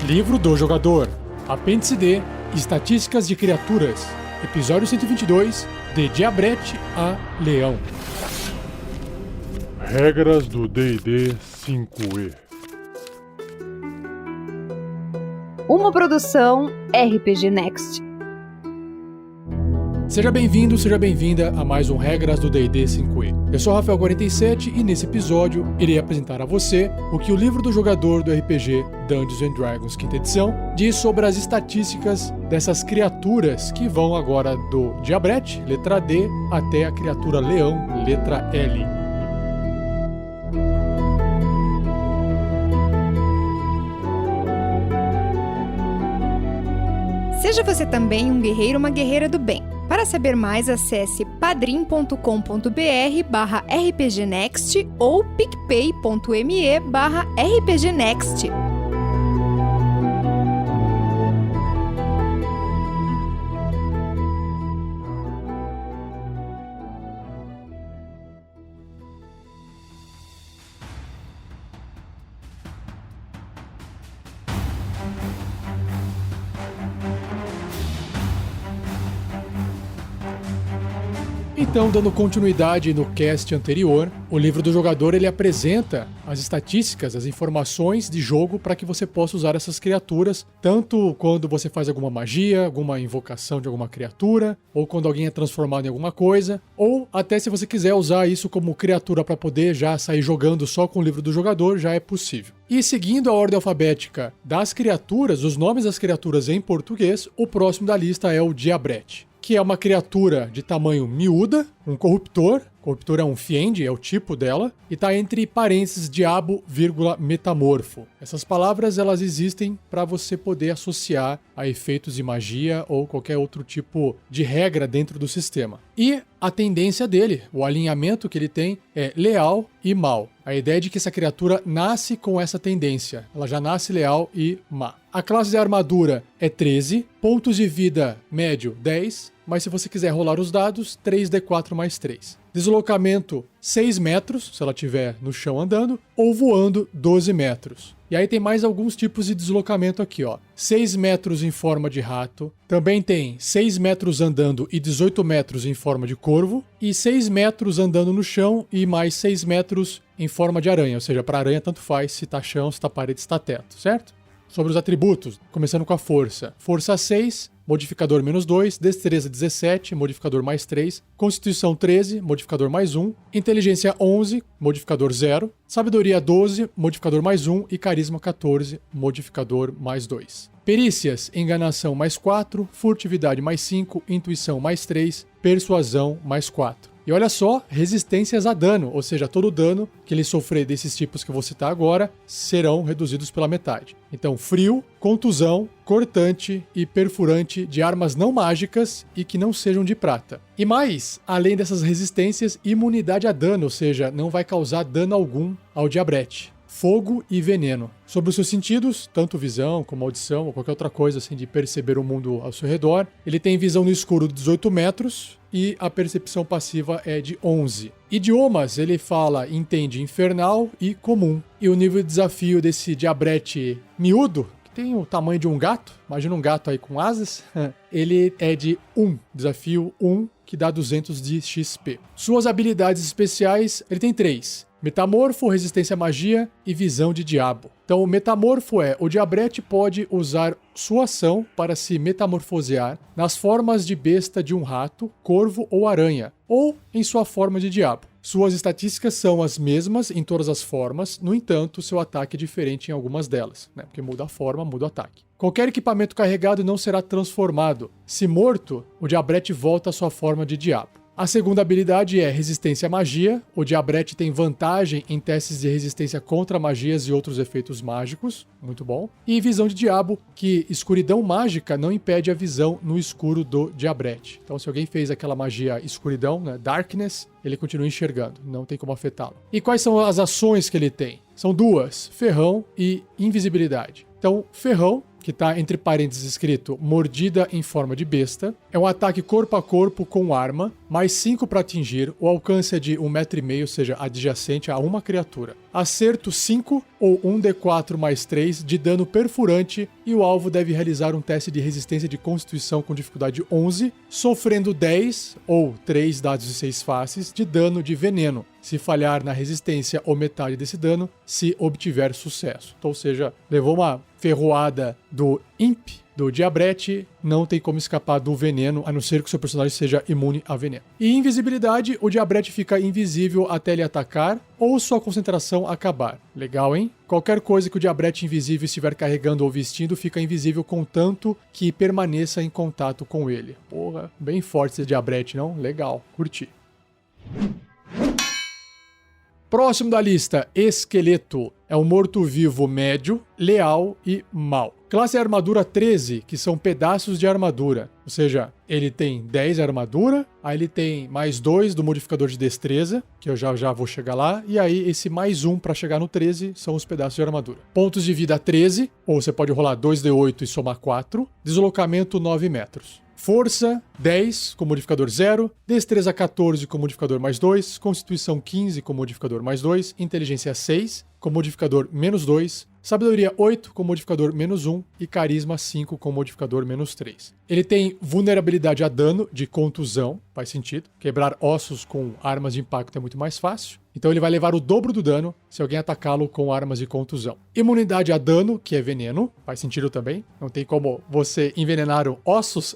Livro do Jogador, Apêndice D, Estatísticas de Criaturas, Episódio 122, de Diabrete a Leão. Regras do D&D 5e. Uma produção RPG Next. Seja bem-vindo, seja bem-vinda a mais um Regras do D&D 5e. Eu sou Rafael47 e nesse episódio irei apresentar a você o que o livro do jogador do RPG Dungeons & Dragons 5ª edição diz sobre as estatísticas dessas criaturas que vão agora do Diabrete, letra D, até a criatura Leão, letra L. Seja você também um guerreiro ou uma guerreira do bem. Para saber mais, acesse padrim.com.br/rpgnext ou picpay.me/rpgnext. Então, dando continuidade no cast anterior, o livro do jogador ele apresenta as estatísticas, as informações de jogo para que você possa usar essas criaturas, tanto quando você faz alguma magia, alguma invocação de alguma criatura, ou quando alguém é transformado em alguma coisa, ou até se você quiser usar isso como criatura para poder já sair jogando só com o livro do jogador, já é possível. E seguindo a ordem alfabética das criaturas, os nomes das criaturas em português, o próximo da lista é o Diabrete, que é uma criatura de tamanho miúda, um corruptor. Corruptor é um fiend, é o tipo dela, e está entre parênteses diabo, metamorfo. Essas palavras elas existem para você poder associar a efeitos de magia ou qualquer outro tipo de regra dentro do sistema. E a tendência dele, o alinhamento que ele tem é leal e mal. A ideia é de que essa criatura nasce com essa tendência. Ela já nasce leal e má. A classe de armadura é 13, pontos de vida médio 10, mas se você quiser rolar os dados, 3d4 mais 3. Deslocamento 6 metros, se ela estiver no chão andando, ou voando 12 metros. E aí tem mais alguns tipos de deslocamento aqui, ó. 6 metros em forma de rato, também tem 6 metros andando e 18 metros em forma de corvo, e 6 metros andando no chão e mais 6 metros em forma de aranha, ou seja, para aranha tanto faz se tá chão, se tá parede, se tá teto, certo? Sobre os atributos, começando com a força. Força 6, modificador menos 2, destreza 17, modificador mais 3, constituição 13, modificador mais 1, inteligência 11, modificador 0, sabedoria 12, modificador mais 1 e carisma 14, modificador mais 2. Perícias, enganação mais 4, furtividade mais 5, intuição mais 3, persuasão mais 4. E olha só, resistências a dano, ou seja, todo o dano que ele sofrer desses tipos que eu vou citar agora serão reduzidos pela metade. Então, frio, contusão, cortante e perfurante de armas não mágicas e que não sejam de prata. E mais, além dessas resistências, imunidade a dano, ou seja, não vai causar dano algum ao Diabrete. Fogo e veneno. Sobre os seus sentidos, tanto visão como audição ou qualquer outra coisa assim de perceber o mundo ao seu redor, ele tem visão no escuro de 18 metros e a percepção passiva é de 11. Idiomas, ele fala e entende infernal e comum. E o nível de desafio desse Diabrete miúdo, que tem o tamanho de um gato, imagina um gato aí com asas, ele é de 1, desafio 1, que dá 200 de XP. Suas habilidades especiais, ele tem 3. Metamorfo, resistência à magia e visão de diabo. Então o metamorfo o Diabrete pode usar sua ação para se metamorfosear nas formas de besta de um rato, corvo ou aranha, ou em sua forma de diabo. Suas estatísticas são as mesmas em todas as formas, no entanto, seu ataque é diferente em algumas delas, né? Porque muda a forma, muda o ataque. Qualquer equipamento carregado não será transformado. Se morto, o Diabrete volta à sua forma de diabo. A segunda habilidade é resistência à magia. O Diabrete tem vantagem em testes de resistência contra magias e outros efeitos mágicos. Muito bom. E visão de diabo, que escuridão mágica não impede a visão no escuro do Diabrete. Então, se alguém fez aquela magia escuridão, né, darkness, ele continua enxergando. Não tem como afetá-lo. E quais são as ações que ele tem? São 2, ferrão e invisibilidade. Então, ferrão, que está entre parênteses escrito mordida em forma de besta, é um ataque corpo a corpo com arma, mais 5 para atingir, o alcance é de 1,5 m, ou seja, adjacente a uma criatura. acerto 5 ou 1d4 mais 3 de dano perfurante e o alvo deve realizar um teste de resistência de constituição com dificuldade 11, sofrendo 10 ou 3 dados de 6 faces de dano de veneno, se falhar na resistência ou metade desse dano, se obtiver sucesso. Então, ou seja, levou uma ferroada do Imp, do Diabrete, não tem como escapar do veneno, a não ser que o seu personagem seja imune a veneno. E invisibilidade, o Diabrete fica invisível até ele atacar ou sua concentração acabar. Legal, hein? Qualquer coisa que o Diabrete invisível estiver carregando ou vestindo fica invisível contanto que permaneça em contato com ele. Porra, bem forte esse Diabrete, não? Legal, curti. Próximo da lista, Esqueleto. É um morto-vivo médio, leal e mau. Classe armadura 13, que são pedaços de armadura. Ou seja, ele tem 10 armadura, aí ele tem mais 2 do modificador de destreza, que eu já vou chegar lá, e aí esse mais 1 para chegar no 13 são os pedaços de armadura. Pontos de vida 13, ou você pode rolar 2d8 e somar 4. Deslocamento 9 metros. Força 10 com modificador 0, destreza 14 com modificador mais 2, constituição 15 com modificador mais 2, inteligência 6 com modificador menos 2, sabedoria 8 com modificador menos 1 e carisma 5 com modificador menos 3. Ele tem vulnerabilidade a dano de contusão, faz sentido. Quebrar ossos com armas de impacto é muito mais fácil. Então ele vai levar o dobro do dano se alguém atacá-lo com armas de contusão. Imunidade a dano, que é veneno, faz sentido também. Não tem como você envenenar ossos.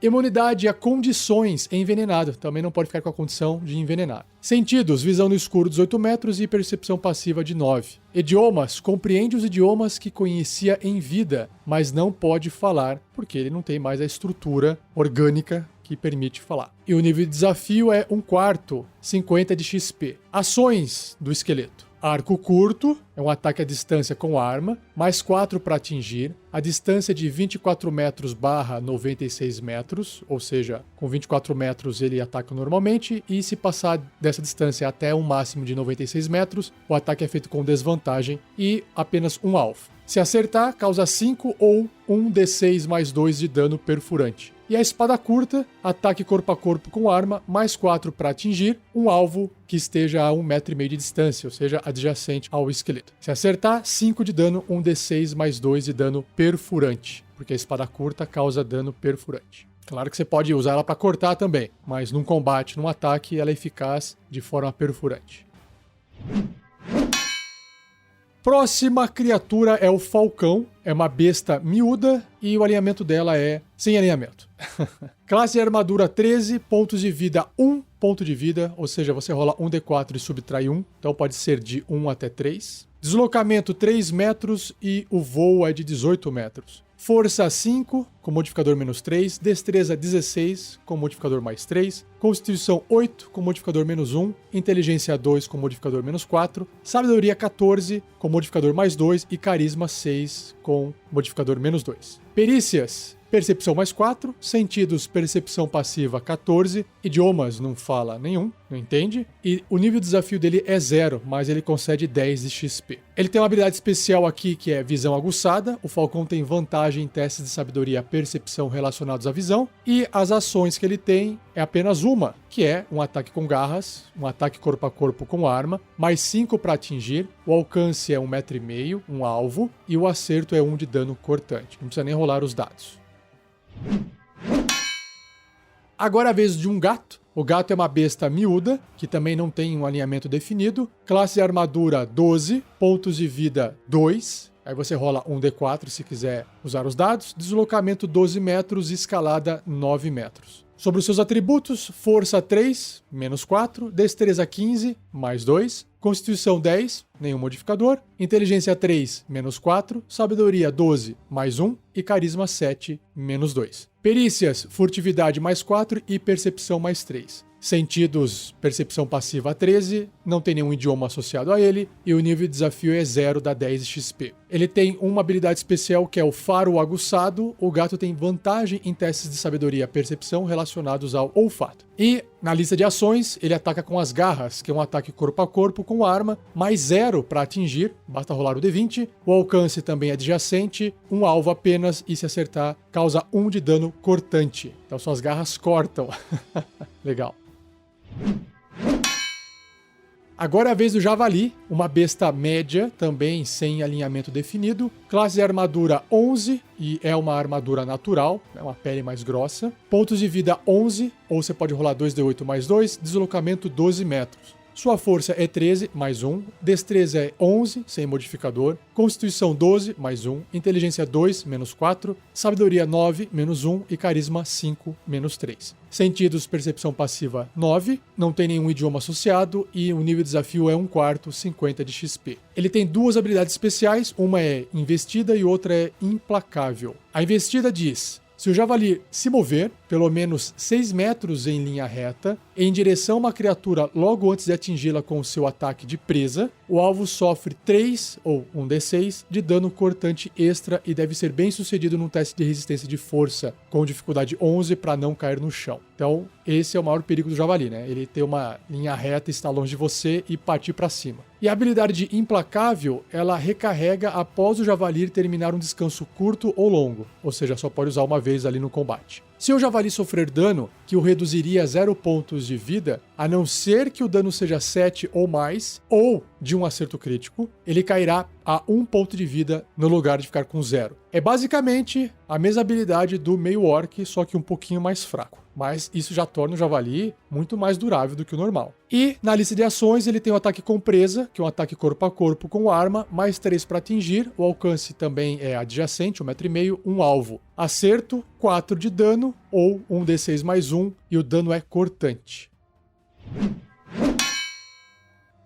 Imunidade a condições envenenado, também não pode ficar com a condição de envenenar. Sentidos, visão no escuro 18 metros e percepção passiva de 9. Idiomas, compreende os idiomas que conhecia em vida, mas não pode falar, porque ele não tem mais a estrutura orgânica que permite falar. E o nível de desafio é 1/4, 50 de XP. Ações do esqueleto. Arco curto, é um ataque à distância com arma, mais 4 para atingir. A distância de 24 metros barra 96 metros, ou seja, com 24 metros ele ataca normalmente, e se passar dessa distância até um máximo de 96 metros, o ataque é feito com desvantagem e apenas um alvo. Se acertar, causa 5 ou 1d6 mais 2 de dano perfurante. E a espada curta, ataque corpo a corpo com arma, mais 4 para atingir um alvo que esteja a 1,5 m de distância, ou seja, adjacente ao esqueleto. Se acertar, 5 de dano, 1d6 mais 2 de dano perfurante, porque a espada curta causa dano perfurante. Claro que você pode usar ela para cortar também, mas num combate, num ataque, ela é eficaz de forma perfurante. Próxima criatura é o Falcão. É uma besta miúda e o alinhamento dela é sem alinhamento. Classe armadura 13, pontos de vida 1 ponto de vida, ou seja, você rola 1d4 e subtrai 1, então pode ser de 1 até 3. Deslocamento 3 metros e o voo é de 18 metros. Força 5, com modificador menos 3. Destreza 16, com modificador mais 3. Constituição 8, com modificador menos 1. Inteligência 2, com modificador menos 4. Sabedoria 14, com modificador mais 2. E carisma 6, com modificador menos 2. Perícias. Percepção mais 4, sentidos, percepção passiva 14, idiomas não fala nenhum, não entende, e o nível de desafio dele é 0, mas ele concede 10 de XP. Ele tem uma habilidade especial aqui que é visão aguçada, o Falcão tem vantagem em testes de sabedoria e percepção relacionados à visão, e as ações que ele tem é apenas uma, que é um ataque com garras, um ataque corpo a corpo com arma, mais 5 para atingir, o alcance é 1,5 m, um alvo, e o acerto é 1 de dano cortante, não precisa nem rolar os dados. Agora é a vez de um gato. O gato é uma besta miúda, que também não tem um alinhamento definido. Classe de armadura 12, pontos de vida 2. Aí você rola 1d4 se quiser usar os dados. Deslocamento 12 metros e escalada 9 metros. Sobre os seus atributos, força 3, menos 4, destreza 15, mais 2, constituição 10, nenhum modificador, inteligência 3, menos 4, sabedoria 12, mais 1 e carisma 7, menos 2. Perícias, furtividade mais 4 e percepção mais 3. Sentidos, percepção passiva 13, não tem nenhum idioma associado a ele, e o nível de desafio é 0, dá 10 de XP. Ele tem uma habilidade especial que é o faro aguçado, o gato tem vantagem em testes de sabedoria e percepção relacionados ao olfato. E na lista de ações, ele ataca com as garras, que é um ataque corpo a corpo com arma, mais 0 para atingir, basta rolar o D20, o alcance também é adjacente, um alvo apenas e se acertar, causa 1 de dano cortante. Então suas garras cortam. Legal. Agora é a vez do javali, uma besta média, também sem alinhamento definido. Classe de armadura 11, e é uma armadura natural, é uma pele mais grossa. Pontos de vida 11, ou você pode rolar 2d8 mais 2, deslocamento 12 metros. Sua força é 13, mais 1. Destreza é 11, sem modificador. Constituição 12, mais 1. Inteligência 2, menos 4. Sabedoria 9, menos 1. E carisma 5, menos 3. Sentidos, percepção passiva 9. Não tem nenhum idioma associado. E o nível de desafio é 1/4, 50 de XP. Ele tem duas habilidades especiais. Uma é investida e outra é implacável. A investida diz: se o javali se mover pelo menos 6 metros em linha reta, em direção a uma criatura logo antes de atingi-la com o seu ataque de presa, o alvo sofre 3 ou 1d6 de dano cortante extra e deve ser bem sucedido num teste de resistência de força com dificuldade 11 para não cair no chão. Então, esse é o maior perigo do javali, né? Ele ter uma linha reta, estar longe de você e partir para cima. E a habilidade de implacável, ela recarrega após o javali terminar um descanso curto ou longo, ou seja, só pode usar uma vez ali no combate. Se o javali sofrer dano, que o reduziria a 0 pontos de vida, a não ser que o dano seja 7 ou mais, ou de um acerto crítico, ele cairá a 1 ponto de vida no lugar de ficar com 0. É basicamente a mesma habilidade do meio orc, só que um pouquinho mais fraco. Mas isso já torna o javali muito mais durável do que o normal. E na lista de ações ele tem o ataque com presa, que é um ataque corpo a corpo com arma, mais 3 para atingir, o alcance também é adjacente, 1,5 m, um alvo. Acerto, 4 de dano, ou 1d6 mais 1, e o dano é cortante.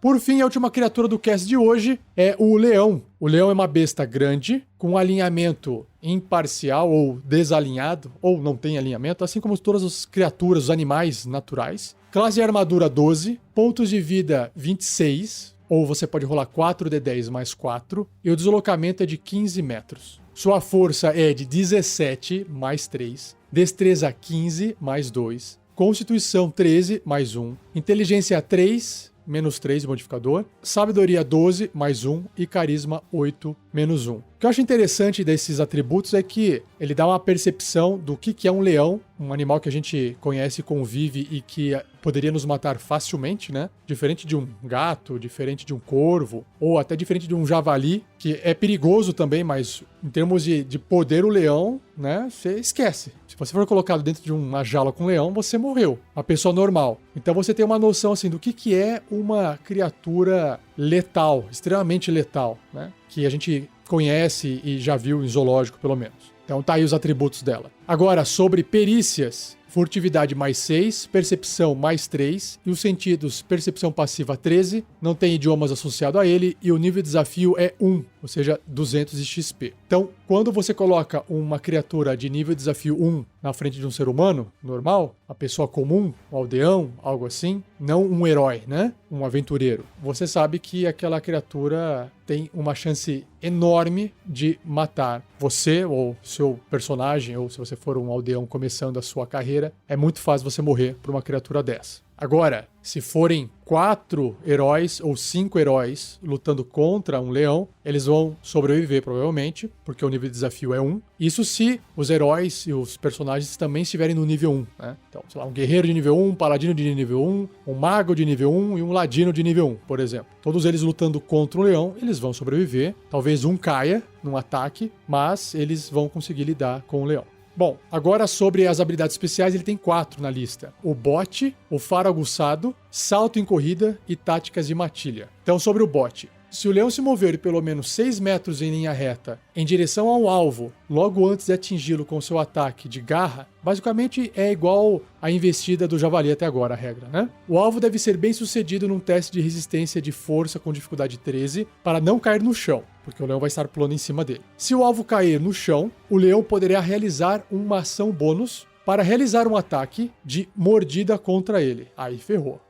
Por fim, a última criatura do cast de hoje é o leão. O leão é uma besta grande, com um alinhamento imparcial ou desalinhado, ou não tem alinhamento, assim como todas as criaturas, os animais naturais. Classe de armadura 12, pontos de vida 26, ou você pode rolar 4d10 mais 4, e o deslocamento é de 15 metros. Sua força é de 17 mais 3, destreza 15 mais 2, constituição 13 mais 1, inteligência 3 menos 3 de modificador, sabedoria 12, mais 1 e carisma 8, menos 1. O que eu acho interessante desses atributos é que ele dá uma percepção do que é um leão, um animal que a gente conhece, convive e que poderia nos matar facilmente, né? Diferente de um gato, diferente de um corvo, ou até diferente de um javali, que é perigoso também, mas em termos de poder, o leão, né? Você esquece. Se você for colocado dentro de uma jaula com um leão, você morreu. Uma pessoa normal. Então você tem uma noção, assim, do que é uma criatura letal, extremamente letal, né? Que a gente conhece e já viu em zoológico, pelo menos. Então tá aí os atributos dela. Agora, sobre perícias: furtividade mais 6, percepção mais 3, e os sentidos, percepção passiva 13, não tem idiomas associado a ele, e o nível de desafio é 1, ou seja, 200 de XP. Então, quando você coloca uma criatura de nível de desafio 1 na frente de um ser humano normal, uma pessoa comum, um aldeão, algo assim, não um herói, né? Um aventureiro, você sabe que aquela criatura tem uma chance enorme de matar você ou seu personagem, ou se você for um aldeão começando a sua carreira, é muito fácil você morrer por uma criatura dessa. Agora, se forem 4 heróis ou 5 heróis lutando contra um leão, eles vão sobreviver provavelmente, porque o nível de desafio é 1. Isso se os heróis e os personagens também estiverem no nível 1, né? Então, sei lá, um guerreiro de nível 1, um paladino de nível 1, um mago de nível 1 e um ladino de nível 1, por exemplo. Todos eles lutando contra um leão, eles vão sobreviver. Talvez um caia num ataque, mas eles vão conseguir lidar com o leão. Bom, agora sobre as habilidades especiais, ele tem 4 na lista: o bote, o faro aguçado, salto em corrida e táticas de matilha. Então, sobre o bote: se o leão se mover pelo menos 6 metros em linha reta em direção ao alvo, logo antes de atingi-lo com seu ataque de garra, basicamente é igual a investida do javali até agora, a regra, né? O alvo deve ser bem sucedido num teste de resistência de força com dificuldade 13 para não cair no chão, porque o leão vai estar pulando em cima dele. Se o alvo cair no chão, o leão poderá realizar uma ação bônus para realizar um ataque de mordida contra ele. Aí ferrou.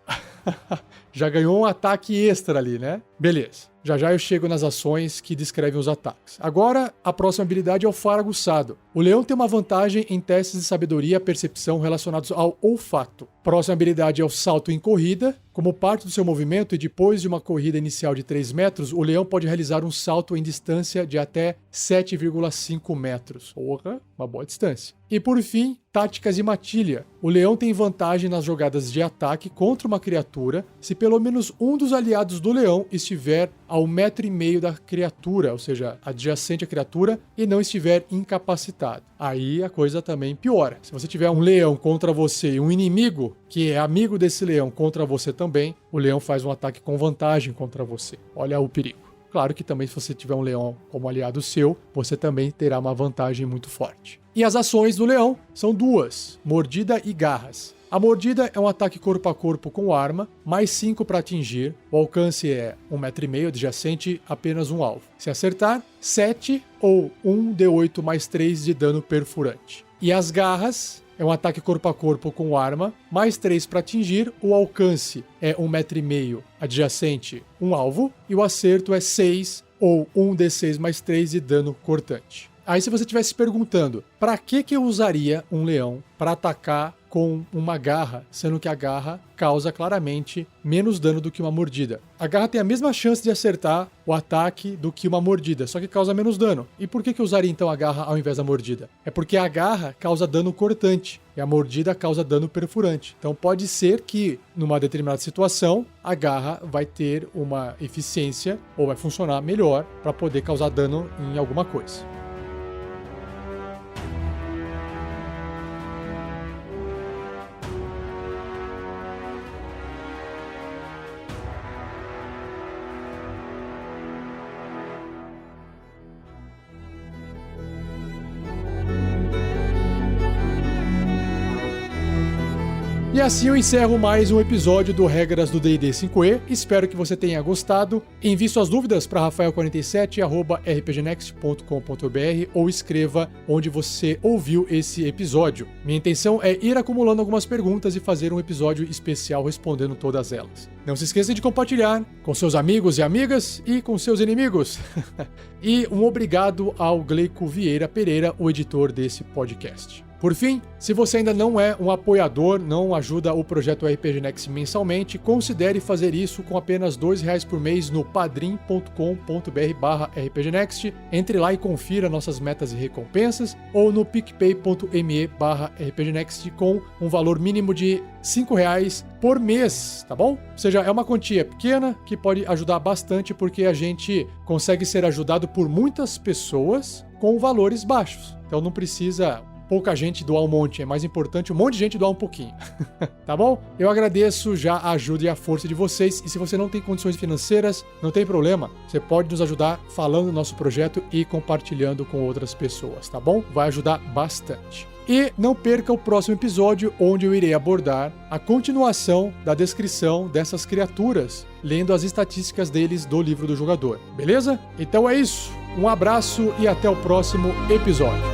Já ganhou um ataque extra ali, né? Beleza. Já já eu chego nas ações que descrevem os ataques. Agora, a próxima habilidade é o faro aguçado. O leão tem uma vantagem em testes de sabedoria e percepção relacionados ao olfato. Próxima habilidade é o salto em corrida. Como parte do seu movimento e depois de uma corrida inicial de 3 metros, o leão pode realizar um salto em distância de até 7,5 metros. Porra, uma boa distância. E por fim, táticas de matilha. O leão tem vantagem nas jogadas de ataque contra uma criatura se pelo menos um dos aliados do leão estiver a 1,5 metro da criatura, ou seja, adjacente à criatura, e não estiver incapacitado. Aí a coisa também piora. Se você tiver um leão contra você e um inimigo que é amigo desse leão contra você também, o leão faz um ataque com vantagem contra você. Olha o perigo. Claro que também se você tiver um leão como aliado seu, você também terá uma vantagem muito forte. E as ações do leão são 2, mordida e garras. A mordida é um ataque corpo a corpo com arma, mais 5 para atingir. O alcance é 1,5 metro, adjacente apenas um alvo. Se acertar, 7 ou 1d8 mais 3 de dano perfurante. E as garras é um ataque corpo a corpo com arma, mais 3 para atingir. O alcance é 1,5 metro, adjacente um alvo. E o acerto é 6 ou 1d6 mais 3 de dano cortante. Aí se você estivesse se perguntando, para que eu usaria um leão para atacar com uma garra, sendo que a garra causa claramente menos dano do que uma mordida? A garra tem a mesma chance de acertar o ataque do que uma mordida, só que causa menos dano. E por que eu usaria então a garra ao invés da mordida? É porque a garra causa dano cortante e a mordida causa dano perfurante. Então pode ser que, numa determinada situação, a garra vai ter uma eficiência ou vai funcionar melhor para poder causar dano em alguma coisa. E assim eu encerro mais um episódio do Regras do D&D 5e. Espero que você tenha gostado. Envie suas dúvidas para rafael47@rpgnext.com.br ou escreva onde você ouviu esse episódio. Minha intenção é ir acumulando algumas perguntas e fazer um episódio especial respondendo todas elas. Não se esqueça de compartilhar com seus amigos e amigas e com seus inimigos. E um obrigado ao Gleico Vieira Pereira, o editor desse podcast. Por fim, se você ainda não é um apoiador, não ajuda o projeto RPG Next mensalmente, considere fazer isso com apenas R$2 por mês no padrim.com.br/rpgnext. Entre lá e confira nossas metas e recompensas, ou no picpay.me/rpgnext com um valor mínimo de R$5 por mês, tá bom? Ou seja, é uma quantia pequena que pode ajudar bastante porque a gente consegue ser ajudado por muitas pessoas com valores baixos. Então não precisa pouca gente doar um monte, é mais importante um monte de gente doar um pouquinho. Tá bom? Eu agradeço já a ajuda e a força de vocês, e se você não tem condições financeiras, não tem problema, você pode nos ajudar falando do nosso projeto e compartilhando com outras pessoas, tá bom? Vai ajudar bastante. E não perca o próximo episódio, onde eu irei abordar a continuação da descrição dessas criaturas, lendo as estatísticas deles do livro do jogador, beleza? Então é isso, um abraço e até o próximo episódio.